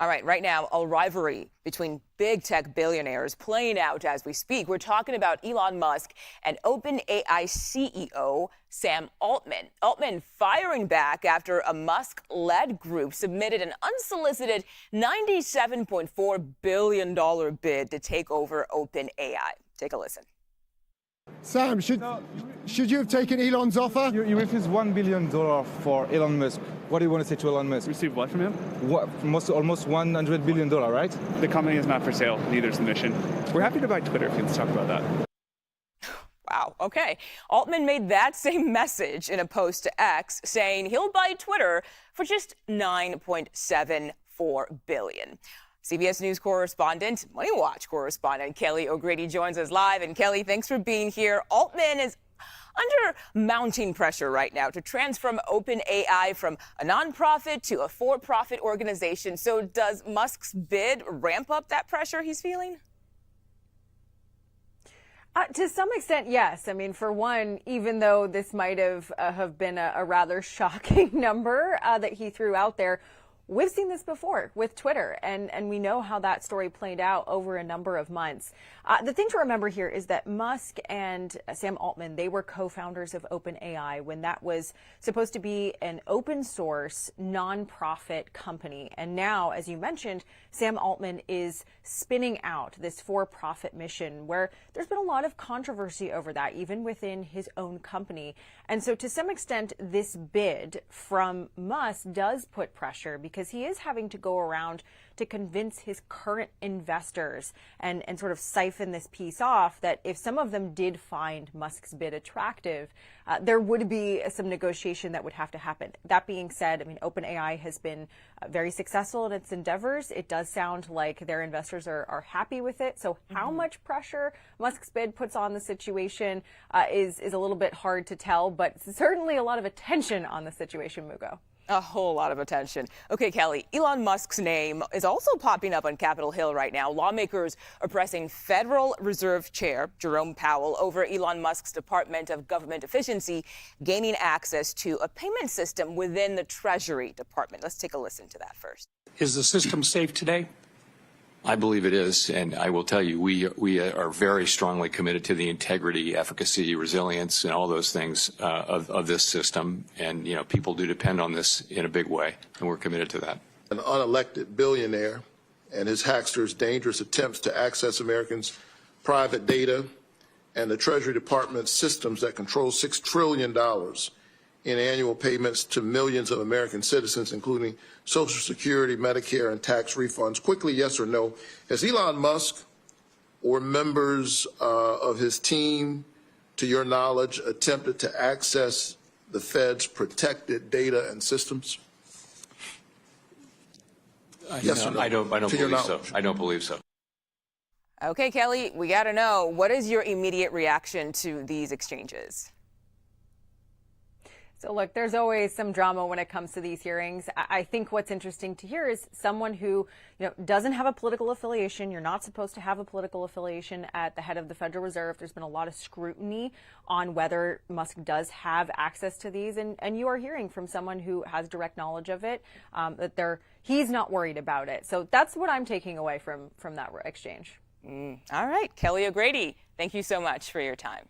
All right, right now, a rivalry between big tech billionaires playing out as we speak. We're talking about Elon Musk and OpenAI CEO Sam Altman. Altman firing back after a Musk-led group submitted an unsolicited $97.4 billion bid to take over OpenAI. Take a listen. Sam, should you have taken Elon's offer? You refused $1 billion for Elon Musk. What do you want to say to Elon Musk? Received what from him? Almost $100 billion, right? The company is not for sale, neither is the mission. We're happy to buy Twitter if you want to talk about that. Wow, okay. Altman made that same message in a post to X, saying he'll buy Twitter for just $9.74 billion. CBS News correspondent, MoneyWatch correspondent Kelly O'Grady joins us live. And Kelly, thanks for being here. Altman is under mounting pressure right now to transform OpenAI from a nonprofit to a for-profit organization. So does Musk's bid ramp up that pressure he's feeling? To some extent, yes. I mean, for one, even though this might have been a rather shocking number that he threw out there, we've seen this before with Twitter, and we know how that story played out over a number of months. The thing to remember here is that Musk and Sam Altman, they were co-founders of OpenAI when that was supposed to be an open source, nonprofit company. And now, as you mentioned, Sam Altman is spinning out this for-profit mission where there's been a lot of controversy over that, even within his own company. And so to some extent, this bid from Musk does put pressure because he is having to go around to convince his current investors and sort of siphon this piece off that if some of them did find Musk's bid attractive, there would be some negotiation that would have to happen. That being said, I mean, OpenAI has been very successful in its endeavors. It does sound like their investors are happy with it. So how much pressure Musk's bid puts on the situation is a little bit hard to tell, but certainly a lot of attention on the situation, Mugo. A whole lot of attention. Okay, Kelly, Elon Musk's name is also popping up on Capitol Hill right now. Lawmakers are pressing Federal Reserve Chair Jerome Powell over Elon Musk's Department of Government Efficiency gaining access to a payment system within the Treasury Department. Let's take a listen to that first. Is the system safe today? I believe it is, and I will tell you, we are very strongly committed to the integrity, efficacy, resilience, and all those things of this system. And people do depend on this in a big way, and we're committed to that. An unelected billionaire and his hacksters' dangerous attempts to access Americans' private data and the Treasury Department's systems that control $6 trillion in annual payments to millions of American citizens, including Social Security, Medicare, and tax refunds. Quickly, yes or no, has Elon Musk or members of his team, to your knowledge, attempted to access the Fed's protected data and systems? Yes or no? I don't believe so. I don't believe so. Okay, Kelly, we got to know, what is your immediate reaction to these exchanges? So look, there's always some drama when it comes to these hearings. I think what's interesting to hear is someone who, doesn't have a political affiliation. You're not supposed to have a political affiliation at the head of the Federal Reserve. There's been a lot of scrutiny on whether Musk does have access to these. And you are hearing from someone who has direct knowledge of it, that he's not worried about it. So that's what I'm taking away from that exchange. All right, Kelly O'Grady, thank you so much for your time.